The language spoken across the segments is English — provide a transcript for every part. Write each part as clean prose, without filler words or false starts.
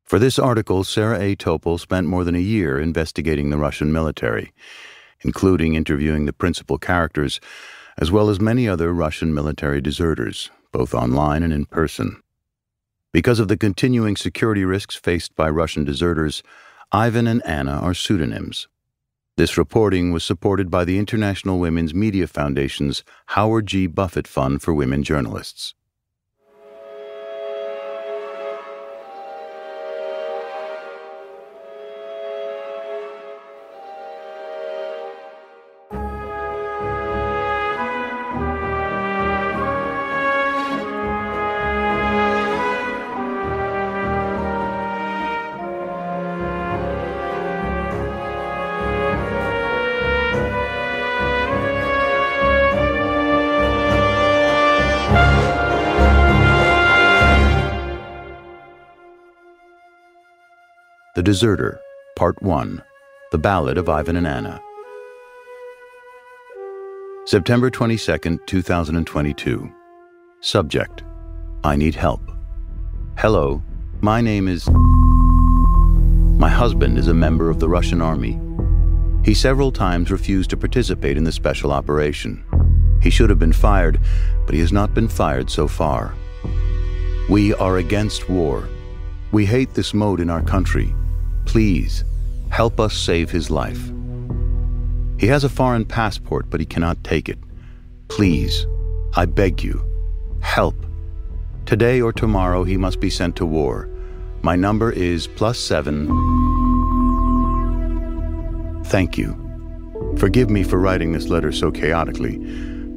For this article, Sarah A. Topol spent more than a year investigating the Russian military, including interviewing the principal characters, as well as many other Russian military deserters, both online and in person. Because of the continuing security risks faced by Russian deserters, Ivan and Anna are pseudonyms. This reporting was supported by the International Women's Media Foundation's Howard G. Buffett Fund for Women Journalists. The Deserter, Part 1, The Ballad of Ivan and Anna. September 22, 2022. Subject: I need help. Hello, my name is... My husband is a member of the Russian army. He several times refused to participate in the special operation. He should have been fired, but he has not been fired so far. We are against war. We hate this mode in our country. Please, help us save his life. He has a foreign passport, but he cannot take it. Please, I beg you, help. Today or tomorrow he must be sent to war. My number is +7. Thank you. Forgive me for writing this letter so chaotically,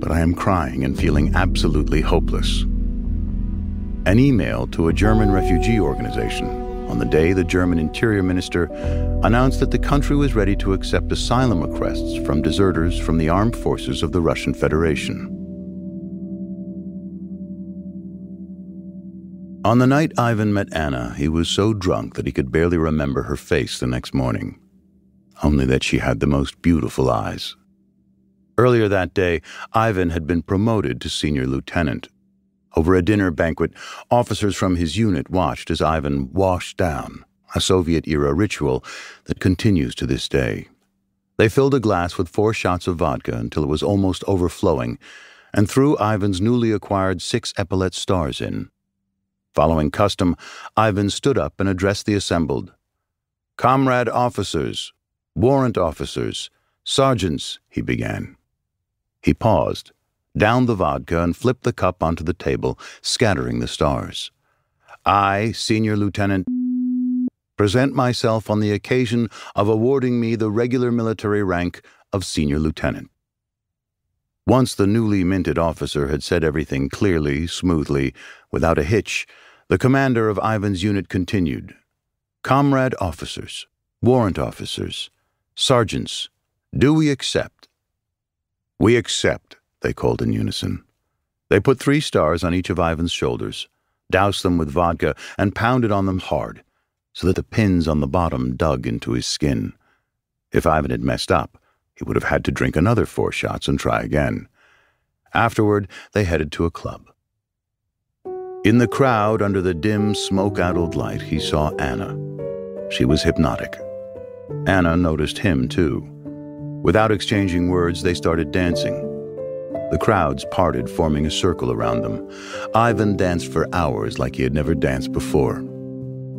but I am crying and feeling absolutely hopeless. An email to a German refugee organization on the day the German Interior Minister announced that the country was ready to accept asylum requests from deserters from the armed forces of the Russian Federation. On the night Ivan met Anna, he was so drunk that he could barely remember her face the next morning, only that she had the most beautiful eyes. Earlier that day, Ivan had been promoted to senior lieutenant. Over a dinner banquet, officers from his unit watched as Ivan washed down, a Soviet-era ritual that continues to this day. They filled a glass with 4 shots of vodka until it was almost overflowing and threw Ivan's newly acquired 6 epaulet stars in. Following custom, Ivan stood up and addressed the assembled. "Comrade officers, warrant officers, sergeants," he began. He paused, downed the vodka, and flipped the cup onto the table, scattering the stars. "I, Senior Lieutenant, present myself on the occasion of awarding me the regular military rank of Senior Lieutenant." Once the newly minted officer had said everything clearly, smoothly, without a hitch, the commander of Ivan's unit continued. "Comrade officers, warrant officers, sergeants, do we accept?" "We accept," they called in unison. They put 3 stars on each of Ivan's shoulders, doused them with vodka, and pounded on them hard, so that the pins on the bottom dug into his skin. If Ivan had messed up, he would have had to drink another 4 shots and try again. Afterward, they headed to a club. In the crowd, under the dim, smoke-addled light, he saw Anna. She was hypnotic. Anna noticed him, too. Without exchanging words, they started dancing. The crowds parted, forming a circle around them. Ivan danced for hours like he had never danced before.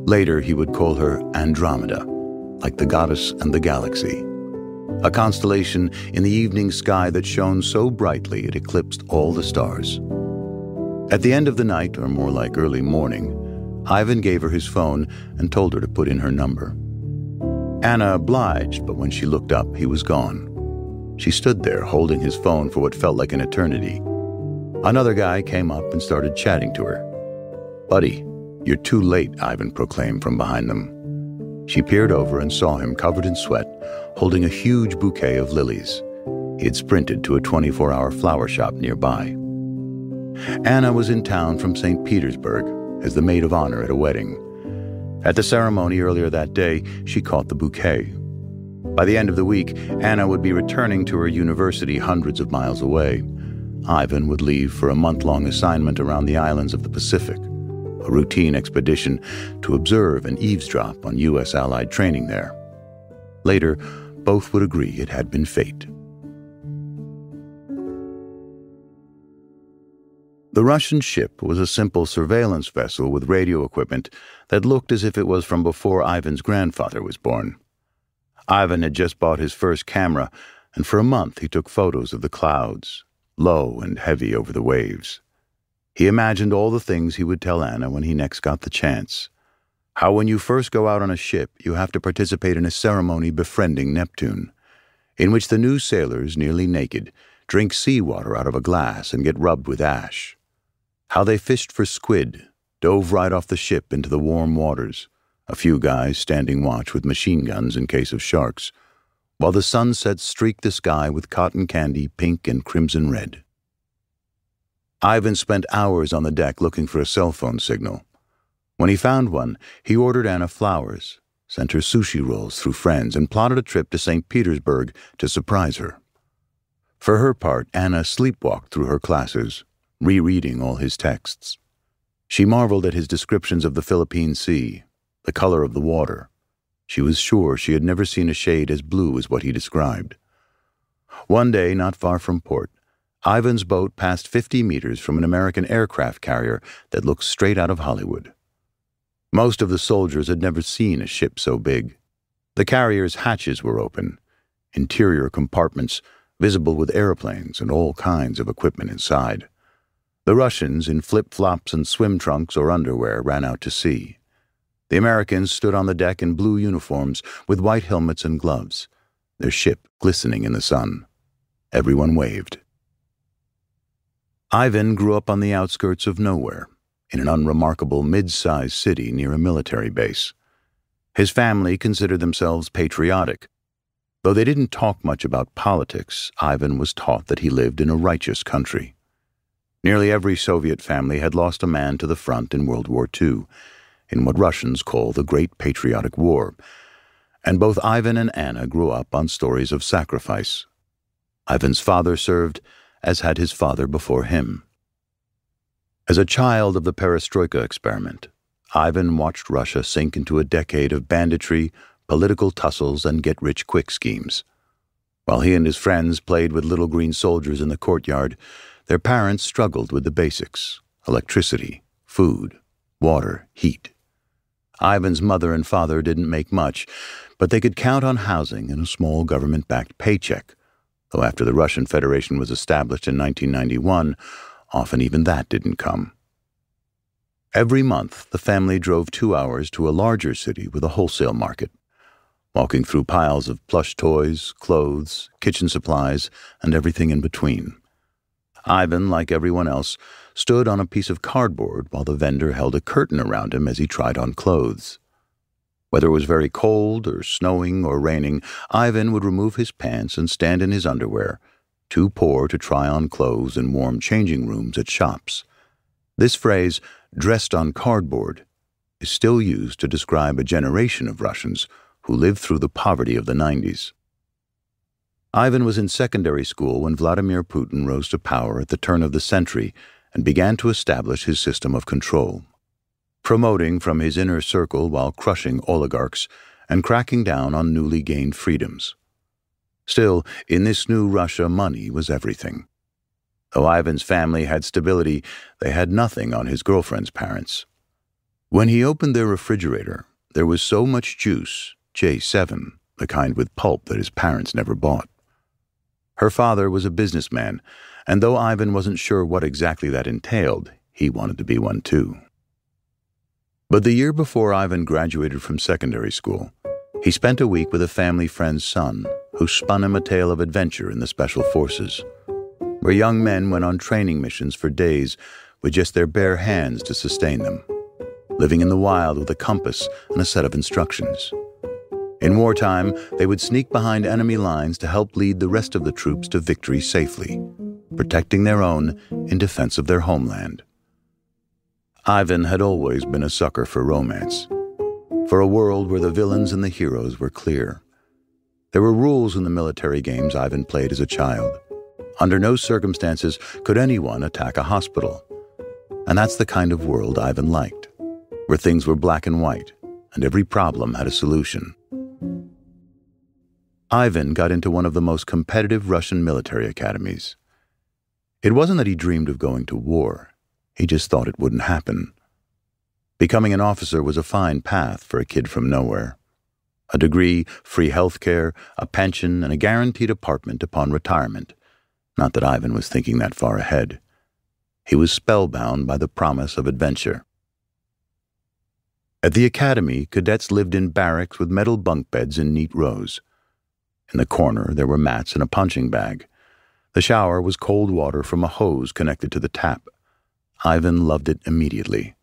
Later, he would call her Andromeda, like the goddess and the galaxy, a constellation in the evening sky that shone so brightly it eclipsed all the stars. At the end of the night, or more like early morning, Ivan gave her his phone and told her to put in her number. Anna obliged, but when she looked up, he was gone. She stood there, holding his phone for what felt like an eternity. Another guy came up and started chatting to her. "Buddy, you're too late," Ivan proclaimed from behind them. She peered over and saw him covered in sweat, holding a huge bouquet of lilies. He had sprinted to a 24-hour flower shop nearby. Anna was in town from St. Petersburg as the maid of honor at a wedding. At the ceremony earlier that day, she caught the bouquet. By the end of the week, Anna would be returning to her university hundreds of miles away. Ivan would leave for a month-long assignment around the islands of the Pacific. a routine expedition to observe and eavesdrop on U.S. Allied training there. Later, both would agree it had been fate. The Russian ship was a simple surveillance vessel with radio equipment that looked as if it was from before Ivan's grandfather was born. Ivan had just bought his first camera, and for a month he took photos of the clouds, low and heavy over the waves. He imagined all the things he would tell Anna when he next got the chance. How when you first go out on a ship, you have to participate in a ceremony befriending Neptune, in which the new sailors, nearly naked, drink seawater out of a glass and get rubbed with ash. How they fished for squid, dove right off the ship into the warm waters, a few guys standing watch with machine guns in case of sharks, while the sunset streaked the sky with cotton candy pink and crimson red. Ivan spent hours on the deck looking for a cell phone signal. When he found one, he ordered Anna flowers, sent her sushi rolls through friends, and plotted a trip to St. Petersburg to surprise her. For her part, Anna sleepwalked through her classes, rereading all his texts. She marveled at his descriptions of the Philippine Sea, the color of the water. She was sure she had never seen a shade as blue as what he described. One day, not far from port, Ivan's boat passed 50 meters from an American aircraft carrier that looked straight out of Hollywood. Most of the soldiers had never seen a ship so big. The carrier's hatches were open, interior compartments visible with airplanes and all kinds of equipment inside. The Russians, in flip-flops and swim trunks or underwear, ran out to sea. The Americans stood on the deck in blue uniforms with white helmets and gloves, their ship glistening in the sun. Everyone waved. Ivan grew up on the outskirts of nowhere, in an unremarkable mid-sized city near a military base. His family considered themselves patriotic. Though they didn't talk much about politics, Ivan was taught that he lived in a righteous country. Nearly every Soviet family had lost a man to the front in World War II, in what Russians call the Great Patriotic War, and both Ivan and Anna grew up on stories of sacrifice. Ivan's father served, as had his father before him. As a child of the perestroika experiment, Ivan watched Russia sink into a decade of banditry, political tussles, and get-rich-quick schemes. While he and his friends played with little green soldiers in the courtyard, their parents struggled with the basics: electricity, food, water, heat. Ivan's mother and father didn't make much, but they could count on housing and a small government-backed paycheck, though after the Russian Federation was established in 1991, often even that didn't come. Every month, the family drove 2 hours to a larger city with a wholesale market, walking through piles of plush toys, clothes, kitchen supplies, and everything in between. Ivan, like everyone else, stood on a piece of cardboard while the vendor held a curtain around him as he tried on clothes. Whether it was very cold or snowing or raining, Ivan would remove his pants and stand in his underwear, too poor to try on clothes in warm changing rooms at shops. This phrase, "dressed on cardboard," is still used to describe a generation of Russians who lived through the poverty of the 90s. Ivan was in secondary school when Vladimir Putin rose to power at the turn of the century and began to establish his system of control, promoting from his inner circle while crushing oligarchs and cracking down on newly gained freedoms. Still, in this new Russia, money was everything. Though Ivan's family had stability, they had nothing on his girlfriend's parents. When he opened their refrigerator, there was so much juice, J7, the kind with pulp that his parents never bought. Her father was a businessman, and though Ivan wasn't sure what exactly that entailed, he wanted to be one too. But the year before Ivan graduated from secondary school, he spent a week with a family friend's son, who spun him a tale of adventure in the Special Forces, where young men went on training missions for days with just their bare hands to sustain them, living in the wild with a compass and a set of instructions. In wartime, they would sneak behind enemy lines to help lead the rest of the troops to victory safely, protecting their own in defense of their homeland. Ivan had always been a sucker for romance, for a world where the villains and the heroes were clear. There were rules in the military games Ivan played as a child. Under no circumstances could anyone attack a hospital. And that's the kind of world Ivan liked. where things were black and white, and every problem had a solution. Ivan got into one of the most competitive Russian military academies. It wasn't that he dreamed of going to war. He just thought it wouldn't happen. Becoming an officer was a fine path for a kid from nowhere. A degree, free health care, a pension, and a guaranteed apartment upon retirement. Not that Ivan was thinking that far ahead. He was spellbound by the promise of adventure. At the academy, cadets lived in barracks with metal bunk beds in neat rows. In the corner, there were mats and a punching bag. The shower was cold water from a hose connected to the tap. Ivan loved it immediately.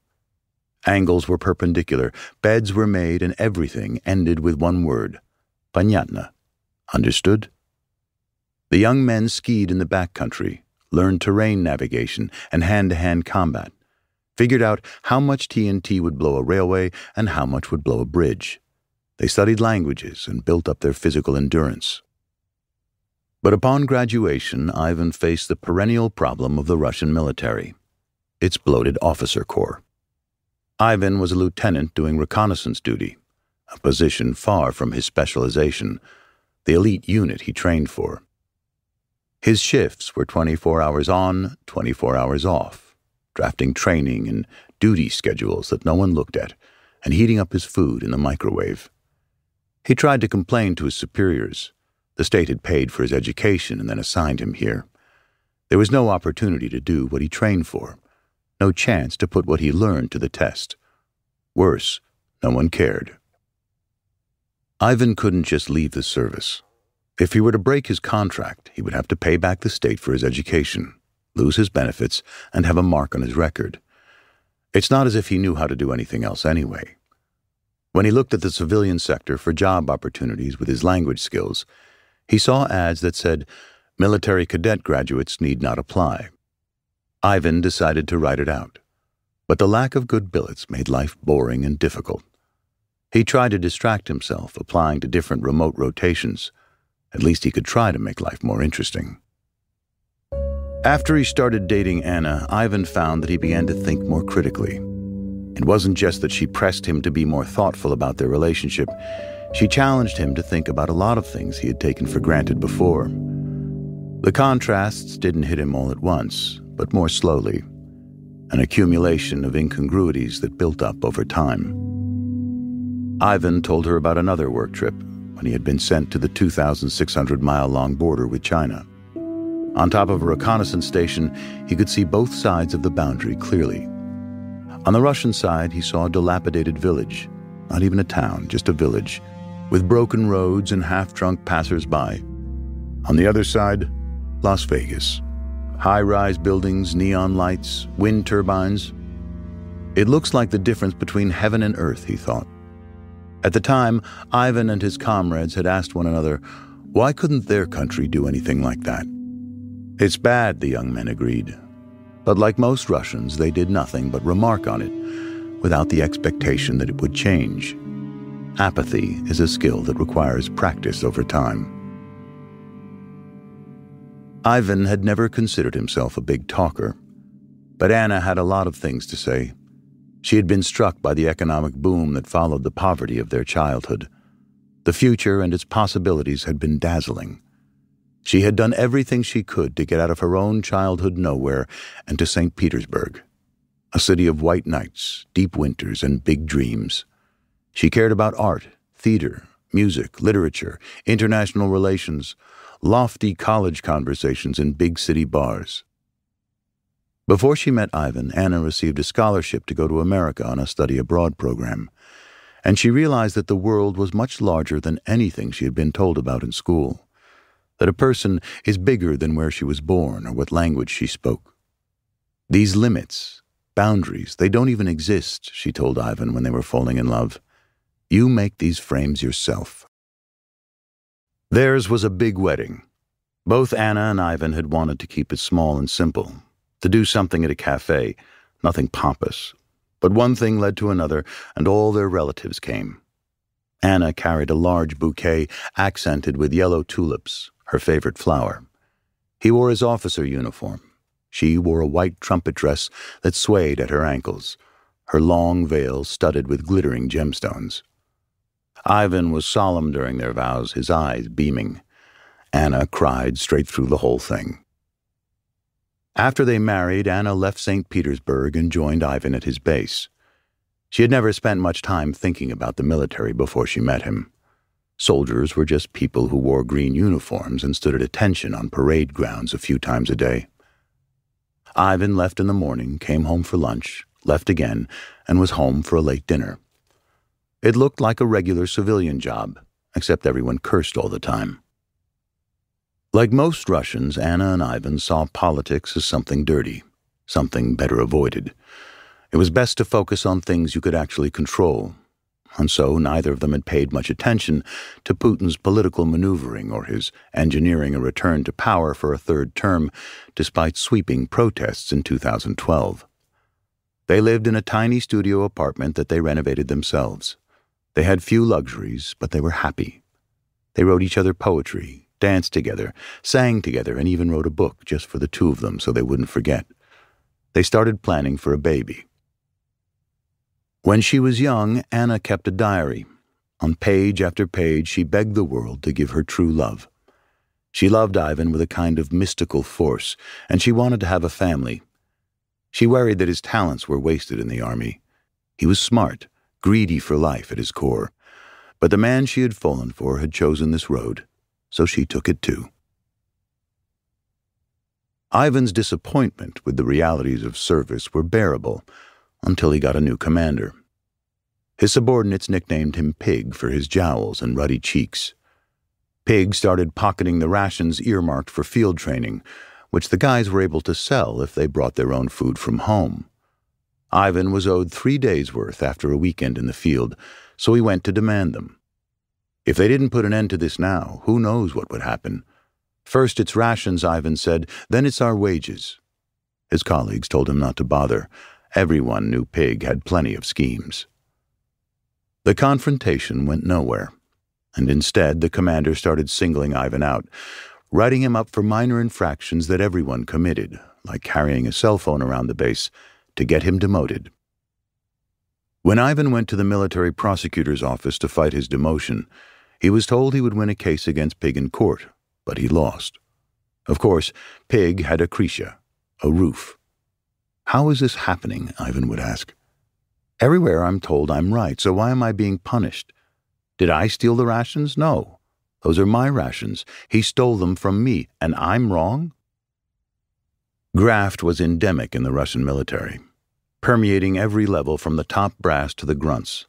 Angles were perpendicular, beds were made, and everything ended with one word, понятно. Understood? The young men skied in the backcountry, learned terrain navigation and hand-to-hand combat, figured out how much TNT would blow a railway and how much would blow a bridge. They studied languages and built up their physical endurance. But upon graduation, Ivan faced the perennial problem of the Russian military, its bloated officer corps. Ivan was a lieutenant doing reconnaissance duty, a position far from his specialization, the elite unit he trained for. His shifts were 24 hours on, 24 hours off, drafting training and duty schedules that no one looked at, and heating up his food in the microwave. He tried to complain to his superiors. The state had paid for his education and then assigned him here. There was no opportunity to do what he trained for. No chance to put what he learned to the test. Worse, no one cared. Ivan couldn't just leave the service. If he were to break his contract, he would have to pay back the state for his education, lose his benefits, and have a mark on his record. It's not as if he knew how to do anything else anyway. When he looked at the civilian sector for job opportunities with his language skills, he saw ads that said, "Military cadet graduates need not apply." Ivan decided to write it out, but the lack of good billets made life boring and difficult. He tried to distract himself, applying to different remote rotations. At least he could try to make life more interesting. After he started dating Anna, Ivan found that he began to think more critically. It wasn't just that she pressed him to be more thoughtful about their relationship. She challenged him to think about a lot of things he had taken for granted before. The contrasts didn't hit him all at once, but more slowly, an accumulation of incongruities that built up over time. Ivan told her about another work trip when he had been sent to the 2,600-mile-long border with China. On top of a reconnaissance station, he could see both sides of the boundary clearly. On the Russian side, he saw a dilapidated village, not even a town, just a village, with broken roads and half-drunk passers-by. On the other side, Las Vegas. High-rise buildings, neon lights, wind turbines. It looks like the difference between heaven and earth, he thought. At the time, Ivan and his comrades had asked one another, why couldn't their country do anything like that? It's bad, the young men agreed. But like most Russians, they did nothing but remark on it, without the expectation that it would change. Apathy is a skill that requires practice over time. Ivan had never considered himself a big talker, but Anna had a lot of things to say. She had been struck by the economic boom that followed the poverty of their childhood. The future and its possibilities had been dazzling. She had done everything she could to get out of her own childhood nowhere and to St. Petersburg, a city of white nights, deep winters, and big dreams. She cared about art, theater, music, literature, international relations, lofty college conversations in big city bars. Before she met Ivan, Anna received a scholarship to go to America on a study abroad program, and she realized that the world was much larger than anything she had been told about in school, that a person is bigger than where she was born or what language she spoke. These limits, boundaries, they don't even exist, she told Ivan when they were falling in love. You make these frames yourself. Theirs was a big wedding. Both Anna and Ivan had wanted to keep it small and simple, to do something at a cafe, nothing pompous. But one thing led to another, and all their relatives came. Anna carried a large bouquet accented with yellow tulips, her favorite flower. He wore his officer uniform. She wore a white trumpet dress that swayed at her ankles. her long veil studded with glittering gemstones. Ivan was solemn during their vows, his eyes beaming. Anna cried straight through the whole thing. After they married, Anna left St. Petersburg and joined Ivan at his base. She had never spent much time thinking about the military before she met him. Soldiers were just people who wore green uniforms and stood at attention on parade grounds a few times a day. Ivan left in the morning, came home for lunch, left again, and was home for a late dinner. It looked like a regular civilian job, except everyone cursed all the time. Like most Russians, Anna and Ivan saw politics as something dirty, something better avoided. It was best to focus on things you could actually control, and so neither of them had paid much attention to Putin's political maneuvering or his engineering a return to power for a third term, despite sweeping protests in 2012. They lived in a tiny studio apartment that they renovated themselves. They had few luxuries, but they were happy. They wrote each other poetry, danced together, sang together, and even wrote a book just for the two of them so they wouldn't forget. They started planning for a baby. When she was young, Anna kept a diary. On page after page, she begged the world to give her true love. She loved Ivan with a kind of mystical force, and she wanted to have a family. She worried that his talents were wasted in the army. He was smart, greedy for life at his core. But the man she had fallen for had chosen this road, so she took it too. Ivan's disappointment with the realities of service were bearable, until he got a new commander. His subordinates nicknamed him Pig for his jowls and ruddy cheeks. Pig started pocketing the rations earmarked for field training, which the guys were able to sell if they brought their own food from home. Ivan was owed 3 days' worth after a weekend in the field, so he went to demand them. If they didn't put an end to this now, who knows what would happen? First it's rations, Ivan said, then it's our wages. His colleagues told him not to bother. Everyone knew Pig had plenty of schemes. The confrontation went nowhere, and instead the commander started singling Ivan out, writing him up for minor infractions that everyone committed, like carrying a cell phone around the base, to get him demoted. When Ivan went to the military prosecutor's office to fight his demotion, he was told he would win a case against Pig in court, but he lost. Of course, Pig had a kreisha, a roof. How is this happening? Ivan would ask. Everywhere I'm told I'm right, so why am I being punished? Did I steal the rations? No. Those are my rations. He stole them from me, and I'm wrong? Graft was endemic in the Russian military, permeating every level from the top brass to the grunts.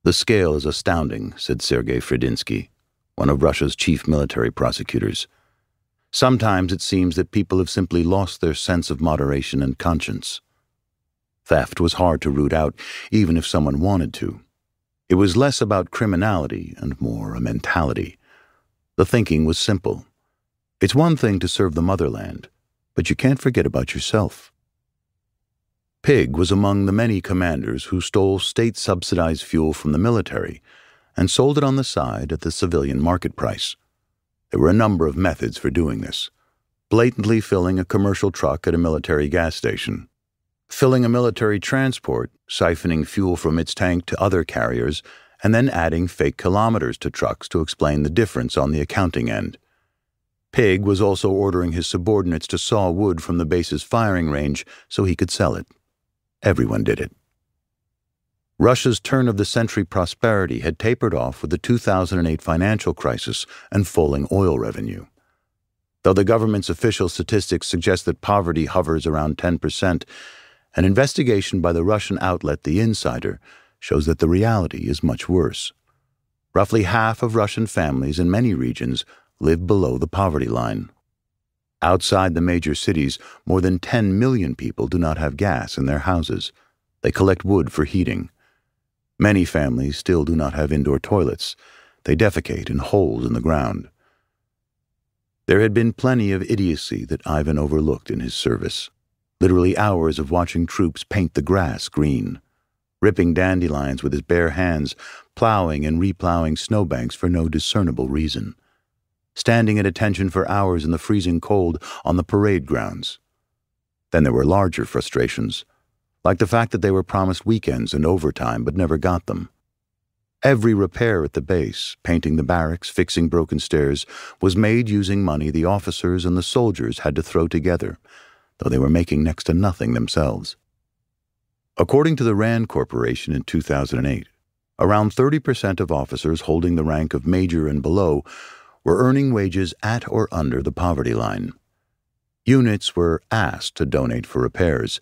The scale is astounding, said Sergei Fredinsky, one of Russia's chief military prosecutors. Sometimes it seems that people have simply lost their sense of moderation and conscience. Theft was hard to root out, even if someone wanted to. It was less about criminality and more a mentality. The thinking was simple. It's one thing to serve the motherland, but you can't forget about yourself. Pig was among the many commanders who stole state-subsidized fuel from the military and sold it on the side at the civilian market price. There were a number of methods for doing this. Blatantly filling a commercial truck at a military gas station, filling a military transport, siphoning fuel from its tank to other carriers, and then adding fake kilometers to trucks to explain the difference on the accounting end. Pig was also ordering his subordinates to saw wood from the base's firing range so he could sell it. Everyone did it. Russia's turn-of-the-century prosperity had tapered off with the 2008 financial crisis and falling oil revenue. Though the government's official statistics suggest that poverty hovers around 10%, an investigation by the Russian outlet The Insider shows that the reality is much worse. Roughly half of Russian families in many regions live below the poverty line. Outside the major cities, more than 10 million people do not have gas in their houses. They collect wood for heating. Many families still do not have indoor toilets. They defecate in holes in the ground. There had been plenty of idiocy that Ivan overlooked in his service. Literally hours of watching troops paint the grass green, ripping dandelions with his bare hands, plowing and replowing snowbanks for no discernible reason, standing at attention for hours in the freezing cold on the parade grounds. Then there were larger frustrations, like the fact that they were promised weekends and overtime but never got them. Every repair at the base, painting the barracks, fixing broken stairs, was made using money the officers and the soldiers had to throw together, though they were making next to nothing themselves. According to the Rand Corporation in 2008, around 30% of officers holding the rank of major and below were earning wages at or under the poverty line. Units were asked to donate for repairs,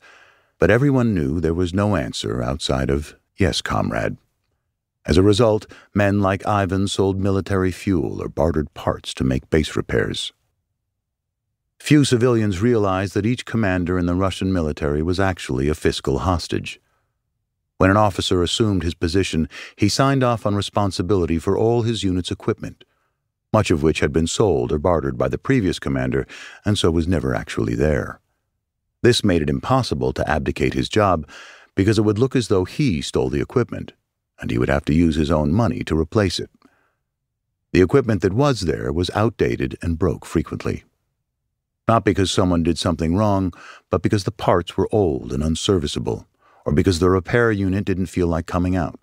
but everyone knew there was no answer outside of, "Yes, comrade." As a result, men like Ivan sold military fuel or bartered parts to make base repairs. Few civilians realized that each commander in the Russian military was actually a fiscal hostage. When an officer assumed his position, he signed off on responsibility for all his unit's equipment, much of which had been sold or bartered by the previous commander and so was never actually there. This made it impossible to abdicate his job because it would look as though he stole the equipment, and he would have to use his own money to replace it. The equipment that was there was outdated and broke frequently. Not because someone did something wrong, but because the parts were old and unserviceable, or because the repair unit didn't feel like coming out.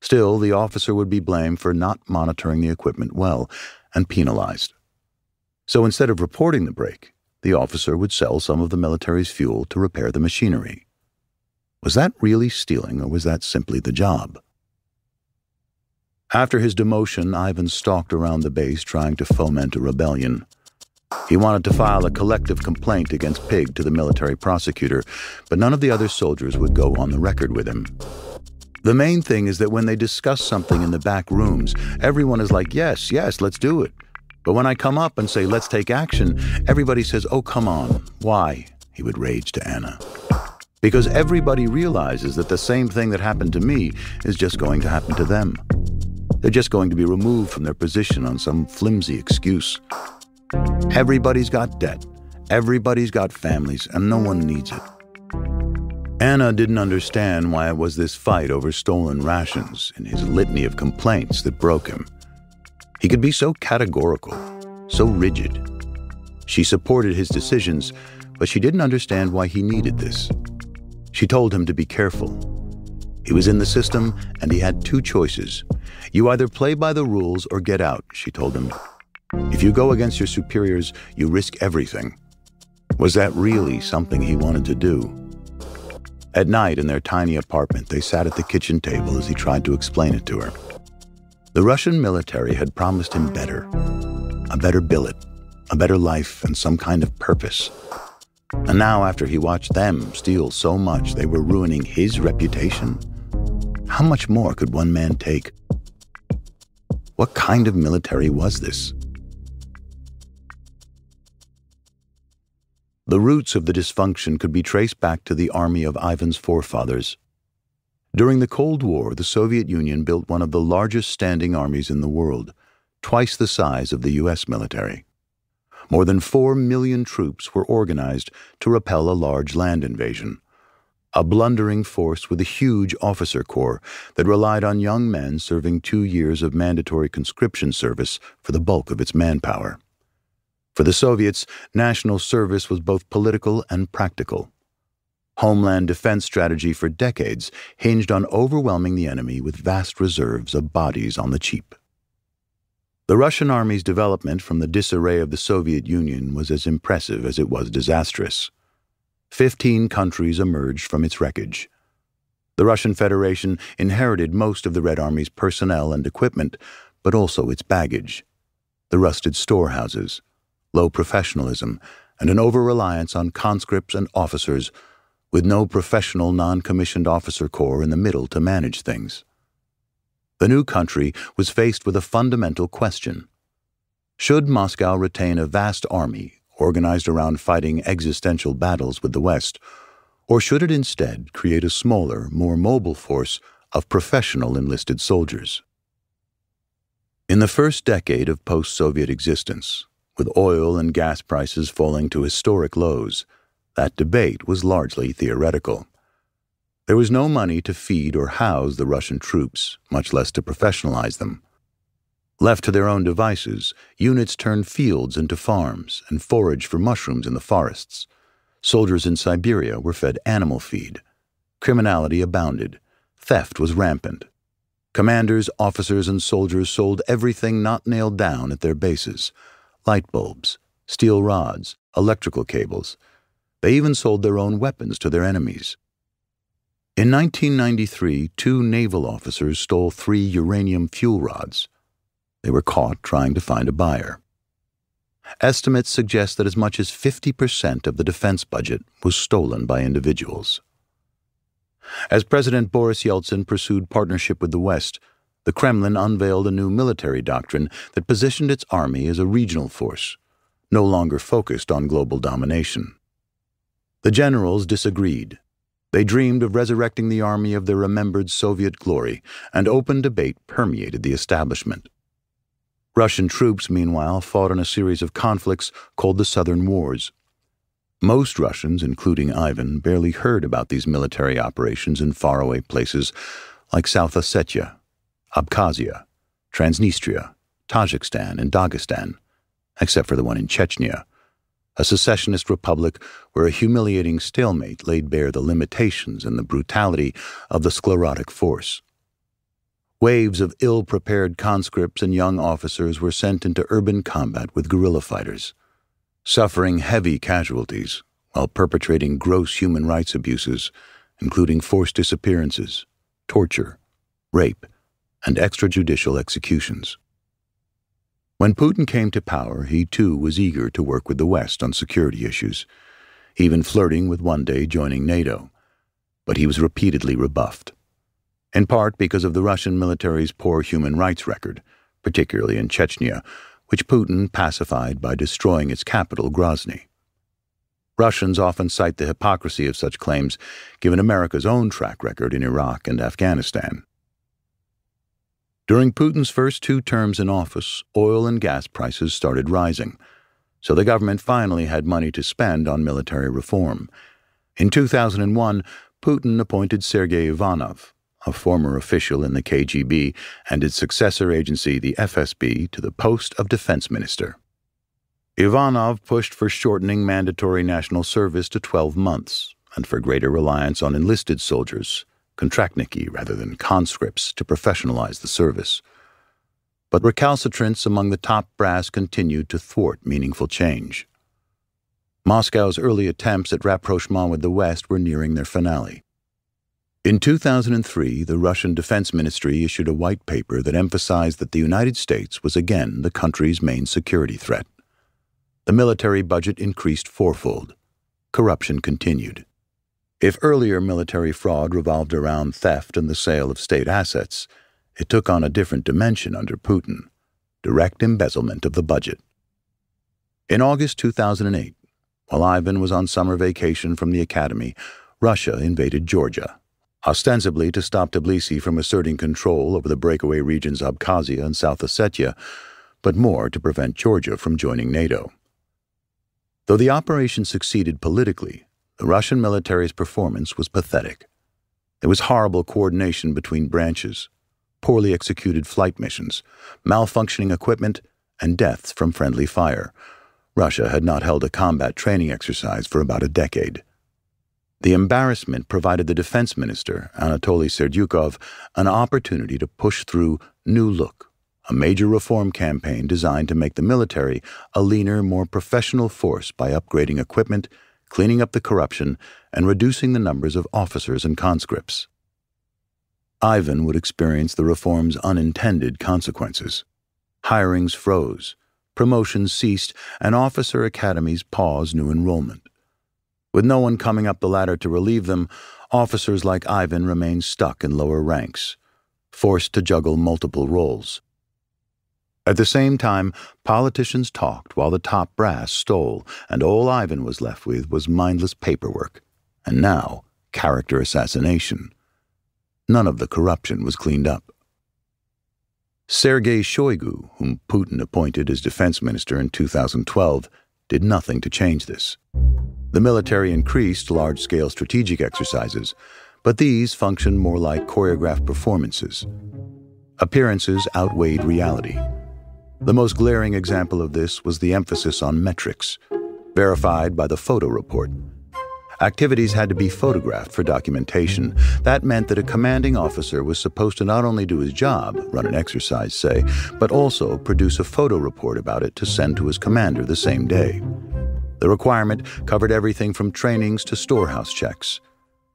Still, the officer would be blamed for not monitoring the equipment well and penalized. So instead of reporting the break, the officer would sell some of the military's fuel to repair the machinery. Was that really stealing, or was that simply the job? After his demotion, Ivan stalked around the base trying to foment a rebellion. He wanted to file a collective complaint against Pig to the military prosecutor, but none of the other soldiers would go on the record with him. The main thing is that when they discuss something in the back rooms, everyone is like, yes, let's do it. But when I come up and say, let's take action, everybody says, oh, come on. Why? He would rage to Anna. Because everybody realizes that the same thing that happened to me is just going to happen to them. They're just going to be removed from their position on some flimsy excuse. Everybody's got debt, everybody's got families, and no one needs it. Anna didn't understand why it was this fight over stolen rations and his litany of complaints that broke him. He could be so categorical, so rigid. She supported his decisions, but she didn't understand why he needed this. She told him to be careful. He was in the system, and he had two choices. You either play by the rules or get out, she told him. If you go against your superiors, you risk everything. Was that really something he wanted to do? At night, in their tiny apartment, they sat at the kitchen table as he tried to explain it to her. The Russian military had promised him better. A better billet, a better life, and some kind of purpose. And now, after he watched them steal so much they were ruining his reputation, how much more could one man take? What kind of military was this? The roots of the dysfunction could be traced back to the army of Ivan's forefathers. During the Cold War, the Soviet Union built one of the largest standing armies in the world, twice the size of the U.S. military. More than 4 million troops were organized to repel a large land invasion. A blundering force with a huge officer corps that relied on young men serving 2 years of mandatory conscription service for the bulk of its manpower. For the Soviets, national service was both political and practical. Homeland defense strategy for decades hinged on overwhelming the enemy with vast reserves of bodies on the cheap. The Russian army's development from the disarray of the Soviet Union was as impressive as it was disastrous. 15 countries emerged from its wreckage. The Russian Federation inherited most of the Red Army's personnel and equipment, but also its baggage. The rusted storehouses, low professionalism, and an over-reliance on conscripts and officers with no professional non-commissioned officer corps in the middle to manage things. The new country was faced with a fundamental question. Should Moscow retain a vast army organized around fighting existential battles with the West, or should it instead create a smaller, more mobile force of professional enlisted soldiers? In the first decade of post-Soviet existence, with oil and gas prices falling to historic lows, that debate was largely theoretical. There was no money to feed or house the Russian troops, much less to professionalize them. Left to their own devices, units turned fields into farms and foraged for mushrooms in the forests. Soldiers in Siberia were fed animal feed. Criminality abounded. Theft was rampant. Commanders, officers, and soldiers sold everything not nailed down at their bases: light bulbs, steel rods, electrical cables. They even sold their own weapons to their enemies. In 1993, 2 naval officers stole 3 uranium fuel rods. They were caught trying to find a buyer. Estimates suggest that as much as 50% of the defense budget was stolen by individuals. As President Boris Yeltsin pursued partnership with the West, the Kremlin unveiled a new military doctrine that positioned its army as a regional force, no longer focused on global domination. The generals disagreed. They dreamed of resurrecting the army of their remembered Soviet glory, and open debate permeated the establishment. Russian troops, meanwhile, fought in a series of conflicts called the Southern Wars. Most Russians, including Ivan, barely heard about these military operations in faraway places like South Ossetia, Abkhazia, Transnistria, Tajikistan, and Dagestan, except for the one in Chechnya, a secessionist republic where a humiliating stalemate laid bare the limitations and the brutality of the sclerotic force. Waves of ill-prepared conscripts and young officers were sent into urban combat with guerrilla fighters, suffering heavy casualties while perpetrating gross human rights abuses, including forced disappearances, torture, rape, and extrajudicial executions. When Putin came to power, he too was eager to work with the West on security issues, even flirting with one day joining NATO. But he was repeatedly rebuffed, in part because of the Russian military's poor human rights record, particularly in Chechnya, which Putin pacified by destroying its capital, Grozny. Russians often cite the hypocrisy of such claims, given America's own track record in Iraq and Afghanistan. During Putin's first 2 terms in office, oil and gas prices started rising, so the government finally had money to spend on military reform. In 2001, Putin appointed Sergei Ivanov, a former official in the KGB and its successor agency, the FSB, to the post of defense minister. Ivanov pushed for shortening mandatory national service to 12 months and for greater reliance on enlisted soldiers, contractniki rather than conscripts, to professionalize the service. But recalcitrants among the top brass continued to thwart meaningful change. Moscow's early attempts at rapprochement with the West were nearing their finale. In 2003, the Russian Defense Ministry issued a white paper that emphasized that the United States was again the country's main security threat. The military budget increased 4-fold. Corruption continued. If earlier military fraud revolved around theft and the sale of state assets, it took on a different dimension under Putin: direct embezzlement of the budget. In August 2008, while Ivan was on summer vacation from the academy, Russia invaded Georgia, ostensibly to stop Tbilisi from asserting control over the breakaway regions Abkhazia and South Ossetia, but more to prevent Georgia from joining NATO. Though the operation succeeded politically, the Russian military's performance was pathetic. There was horrible coordination between branches, poorly executed flight missions, malfunctioning equipment, and deaths from friendly fire. Russia had not held a combat training exercise for about a decade. The embarrassment provided the defense minister, Anatoly Serdyukov, an opportunity to push through New Look, a major reform campaign designed to make the military a leaner, more professional force by upgrading equipment, cleaning up the corruption, and reducing the numbers of officers and conscripts. Ivan would experience the reform's unintended consequences. Hirings froze, promotions ceased, and officer academies paused new enrollment. With no one coming up the ladder to relieve them, officers like Ivan remained stuck in lower ranks, forced to juggle multiple roles. At the same time, politicians talked while the top brass stole, and all Ivan was left with was mindless paperwork, and now character assassination. None of the corruption was cleaned up. Sergei Shoigu, whom Putin appointed as defense minister in 2012, did nothing to change this. The military increased large-scale strategic exercises, but these functioned more like choreographed performances. Appearances outweighed reality. The most glaring example of this was the emphasis on metrics, verified by the photo report. Activities had to be photographed for documentation. That meant that a commanding officer was supposed to not only do his job, run an exercise, say, but also produce a photo report about it to send to his commander the same day. The requirement covered everything from trainings to storehouse checks.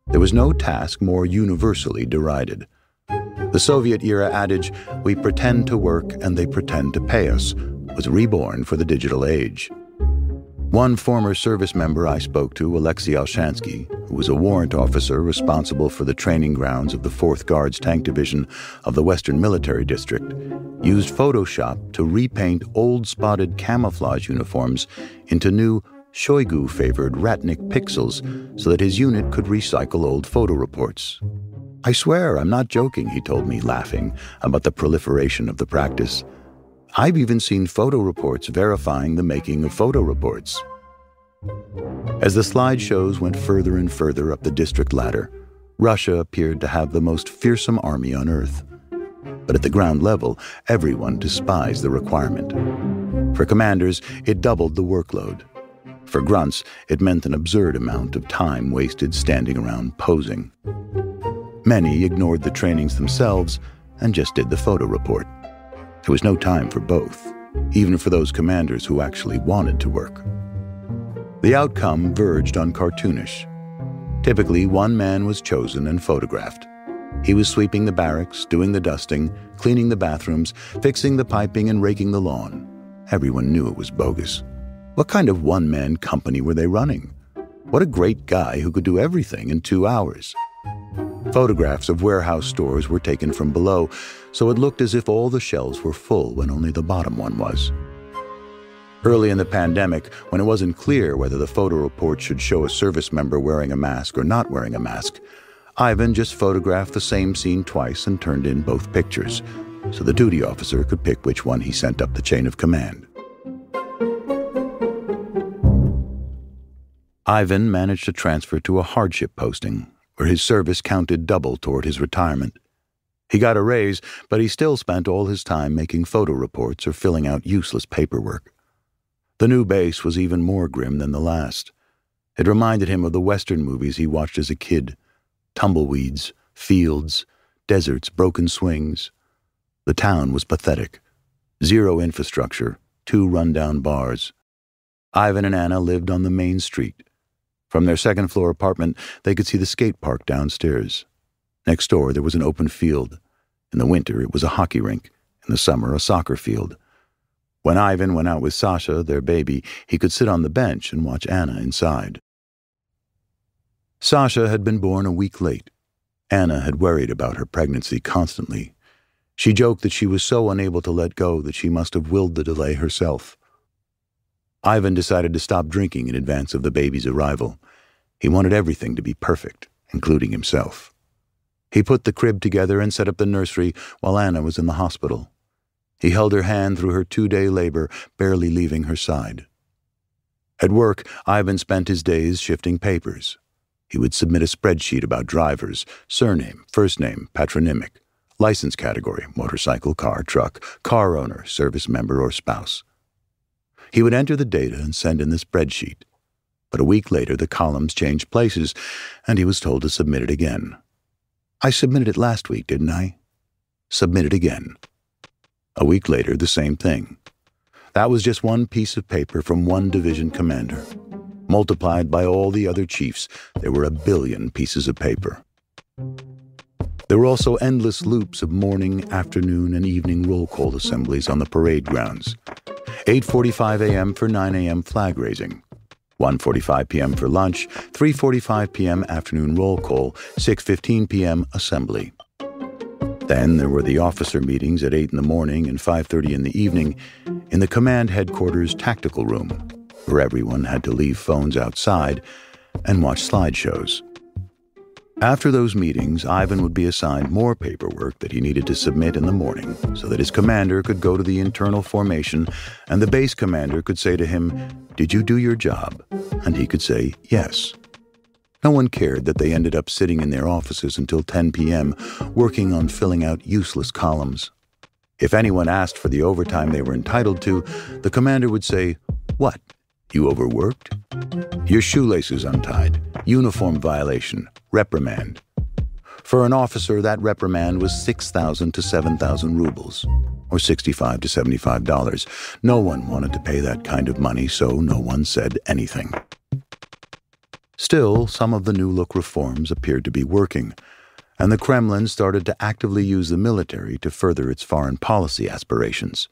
There was no task more universally derided. The Soviet-era adage, "We pretend to work and they pretend to pay us," was reborn for the digital age. One former service member I spoke to, Alexei Alshansky, who was a warrant officer responsible for the training grounds of the 4th Guards Tank Division of the Western Military District, used Photoshop to repaint old spotted camouflage uniforms into new Shoigu-favored Ratnik pixels so that his unit could recycle old photo reports. "I swear, I'm not joking," he told me, laughing about the proliferation of the practice. "I've even seen photo reports verifying the making of photo reports." As the slideshows went further and further up the district ladder, Russia appeared to have the most fearsome army on earth. But at the ground level, everyone despised the requirement. For commanders, it doubled the workload. For grunts, it meant an absurd amount of time wasted standing around posing. Many ignored the trainings themselves and just did the photo report. There was no time for both, even for those commanders who actually wanted to work. The outcome verged on cartoonish. Typically, one man was chosen and photographed. He was sweeping the barracks, doing the dusting, cleaning the bathrooms, fixing the piping, and raking the lawn. Everyone knew it was bogus. What kind of one-man company were they running? What a great guy who could do everything in 2 hours. Photographs of warehouse stores were taken from below, so it looked as if all the shelves were full when only the bottom one was. Early in the pandemic, when it wasn't clear whether the photo report should show a service member wearing a mask or not wearing a mask, Ivan just photographed the same scene twice and turned in both pictures, so the duty officer could pick which one he sent up the chain of command. Ivan managed to transfer to a hardship posting, where his service counted double toward his retirement. He got a raise, but he still spent all his time making photo reports or filling out useless paperwork. The new base was even more grim than the last. It reminded him of the Western movies he watched as a kid. Tumbleweeds, fields, deserts, broken swings. The town was pathetic. Zero infrastructure, 2 rundown bars. Ivan and Anna lived on the main street. From their second-floor apartment, they could see the skate park downstairs. Next door, there was an open field. In the winter, it was a hockey rink. In the summer, a soccer field. When Ivan went out with Sasha, their baby, he could sit on the bench and watch Anna inside. Sasha had been born a week late. Anna had worried about her pregnancy constantly. She joked that she was so unable to let go that she must have willed the delay herself. Ivan decided to stop drinking in advance of the baby's arrival. He wanted everything to be perfect, including himself. He put the crib together and set up the nursery while Anna was in the hospital. He held her hand through her 2-day labor, barely leaving her side. At work, Ivan spent his days shifting papers. He would submit a spreadsheet about drivers, surname, first name, patronymic, license category, motorcycle, car, truck, car owner, service member, or spouse. He would enter the data and send in the spreadsheet. But a week later, the columns changed places, and he was told to submit it again. "I submitted it last week, didn't I?" "Submit it again." A week later, the same thing. That was just one piece of paper from one division commander. Multiplied by all the other chiefs, there were 1 billion pieces of paper. There were also endless loops of morning, afternoon, and evening roll call assemblies on the parade grounds. 8:45 a.m. for 9 a.m. flag raising, 1:45 p.m. for lunch, 3:45 p.m. afternoon roll call, 6:15 p.m. assembly. Then there were the officer meetings at 8 in the morning and 5:30 in the evening in the command headquarters tactical room, where everyone had to leave phones outside and watch slideshows. After those meetings, Ivan would be assigned more paperwork that he needed to submit in the morning so that his commander could go to the internal formation and the base commander could say to him, "Did you do your job?" And he could say, "Yes." No one cared that they ended up sitting in their offices until 10 p.m., working on filling out useless columns. If anyone asked for the overtime they were entitled to, the commander would say, "What? You overworked? Your shoelaces untied. Uniform violation. Reprimand. For an officer, that reprimand was 6,000 to 7,000 rubles, or $65 to $75. No one wanted to pay that kind of money, so no one said anything. Still, some of the New Look reforms appeared to be working, and the Kremlin started to actively use the military to further its foreign policy aspirations.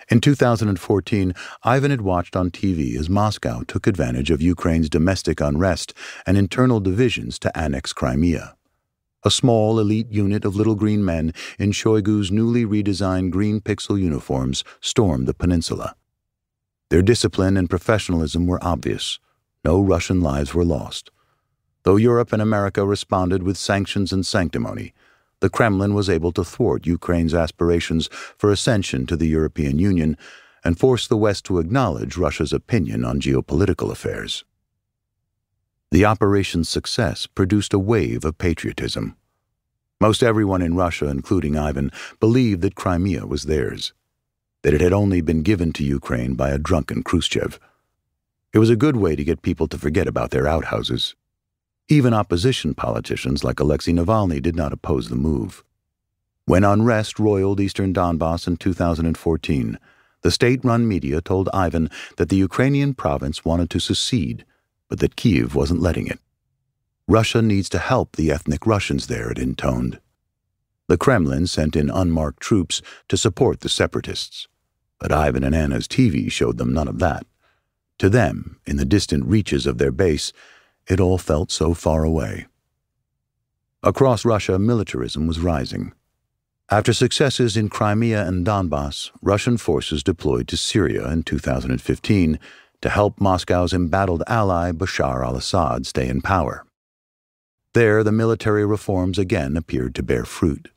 In 2014, Ivan had watched on TV as Moscow took advantage of Ukraine's domestic unrest and internal divisions to annex Crimea. A small elite unit of little green men in Shoigu's newly redesigned green pixel uniforms stormed the peninsula. Their discipline and professionalism were obvious. No Russian lives were lost. Though Europe and America responded with sanctions and sanctimony, the Kremlin was able to thwart Ukraine's aspirations for ascension to the European Union and force the West to acknowledge Russia's opinion on geopolitical affairs. The operation's success produced a wave of patriotism. Most everyone in Russia, including Ivan, believed that Crimea was theirs, that it had only been given to Ukraine by a drunken Khrushchev. It was a good way to get people to forget about their outhouses. Even opposition politicians like Alexei Navalny did not oppose the move. When unrest roiled eastern Donbass in 2014, the state-run media told Ivan that the Ukrainian province wanted to secede, but that Kyiv wasn't letting it. Russia needs to help the ethnic Russians there, it intoned. The Kremlin sent in unmarked troops to support the separatists, but Ivan and Anna's TV showed them none of that. To them, in the distant reaches of their base, it all felt so far away. Across Russia, militarism was rising. After successes in Crimea and Donbass, Russian forces deployed to Syria in 2015 to help Moscow's embattled ally Bashar al-Assad stay in power. There, the military reforms again appeared to bear fruit,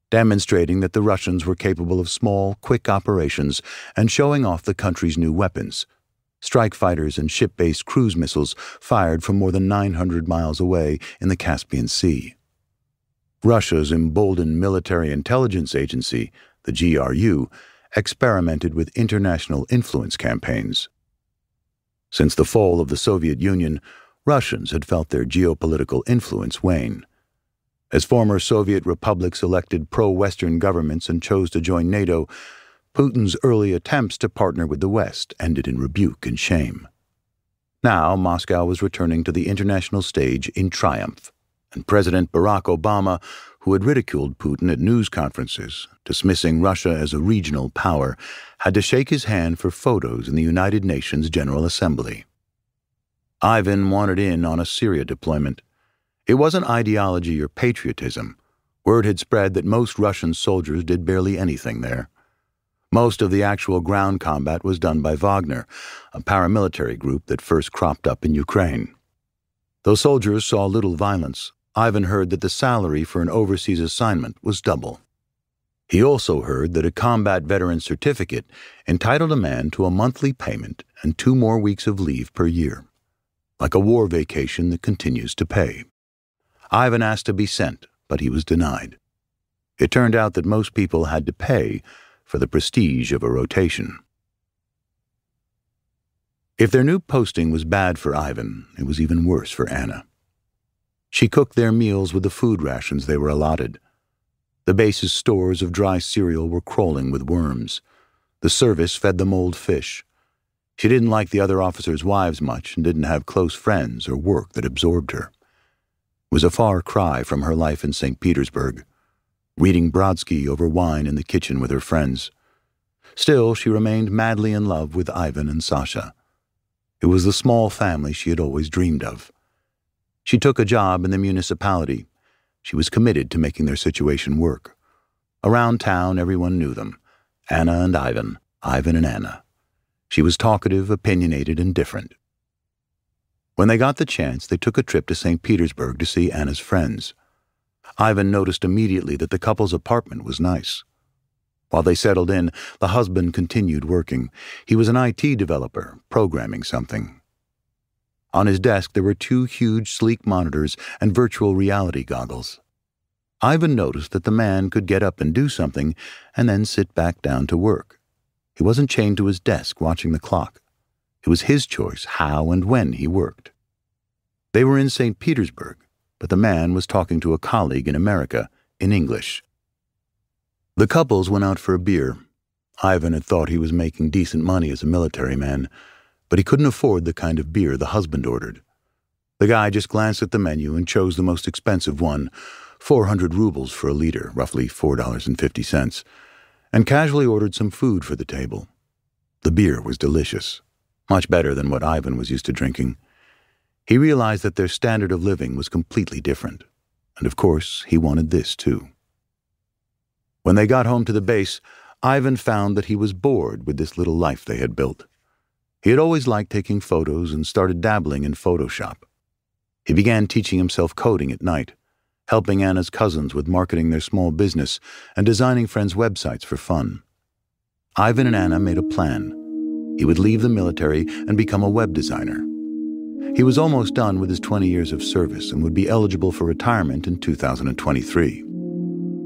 demonstrating that the Russians were capable of small, quick operations and showing off the country's new weapons. Strike fighters and ship-based cruise missiles fired from more than 900 miles away in the Caspian Sea. Russia's emboldened military intelligence agency, the GRU, experimented with international influence campaigns. Since the fall of the Soviet Union, Russians had felt their geopolitical influence wane. As former Soviet republics elected pro-Western governments and chose to join NATO, Putin's early attempts to partner with the West ended in rebuke and shame. Now, Moscow was returning to the international stage in triumph, and President Barack Obama, who had ridiculed Putin at news conferences, dismissing Russia as a regional power, had to shake his hand for photos in the United Nations General Assembly. Ivan wanted in on a Syria deployment. It wasn't ideology or patriotism. Word had spread that most Russian soldiers did barely anything there. Most of the actual ground combat was done by Wagner, a paramilitary group that first cropped up in Ukraine. Though soldiers saw little violence, Ivan heard that the salary for an overseas assignment was double. He also heard that a combat veteran certificate entitled a man to a monthly payment and 2 more weeks of leave per year, like a war vacation that continues to pay. Ivan asked to be sent, but he was denied. It turned out that most people had to pay for the prestige of a rotation. If their new posting was bad for Ivan, it was even worse for Anna. She cooked their meals with the food rations they were allotted. The base's stores of dry cereal were crawling with worms. The service fed them old fish. She didn't like the other officers' wives much and didn't have close friends or work that absorbed her. It was a far cry from her life in St. Petersburg, reading Brodsky over wine in the kitchen with her friends. Still, she remained madly in love with Ivan and Sasha. It was the small family she had always dreamed of. She took a job in the municipality. She was committed to making their situation work. Around town, everyone knew them. Anna and Ivan, Ivan and Anna. She was talkative, opinionated, and different. When they got the chance, they took a trip to St. Petersburg to see Anna's friends. Ivan noticed immediately that the couple's apartment was nice. While they settled in, the husband continued working. He was an IT developer, programming something. On his desk, there were 2 huge, sleek monitors and virtual reality goggles. Ivan noticed that the man could get up and do something and then sit back down to work. He wasn't chained to his desk watching the clock. It was his choice how and when he worked. They were in St. Petersburg, but the man was talking to a colleague in America in English. The couples went out for a beer. Ivan had thought he was making decent money as a military man, but he couldn't afford the kind of beer the husband ordered. The guy just glanced at the menu and chose the most expensive one, 400 rubles for a liter, roughly $4.50, and casually ordered some food for the table. The beer was delicious, much better than what Ivan was used to drinking. He realized that their standard of living was completely different, and of course he wanted this too. When they got home to the base, Ivan found that he was bored with this little life they had built. He had always liked taking photos and started dabbling in Photoshop. He began teaching himself coding at night, helping Anna's cousins with marketing their small business and designing friends' websites for fun. Ivan and Anna made a plan. He would leave the military and become a web designer. He was almost done with his 20 years of service and would be eligible for retirement in 2023.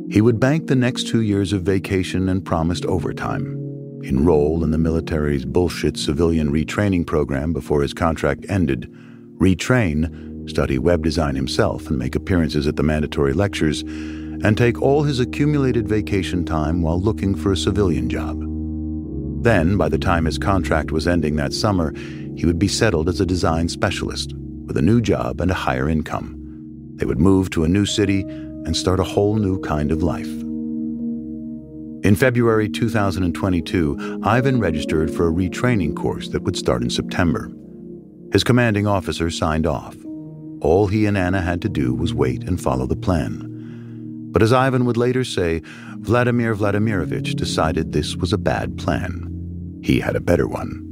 He would bank the next 2 years of vacation and promised overtime, enroll in the military's bullshit civilian retraining program before his contract ended, retrain, study web design himself and make appearances at the mandatory lectures, and take all his accumulated vacation time while looking for a civilian job. Then, by the time his contract was ending that summer, he would be settled as a design specialist, with a new job and a higher income. They would move to a new city and start a whole new kind of life. In February 2022, Ivan registered for a retraining course that would start in September. His commanding officer signed off. All he and Anna had to do was wait and follow the plan. But as Ivan would later say, Vladimir Vladimirovich decided this was a bad plan. He had a better one.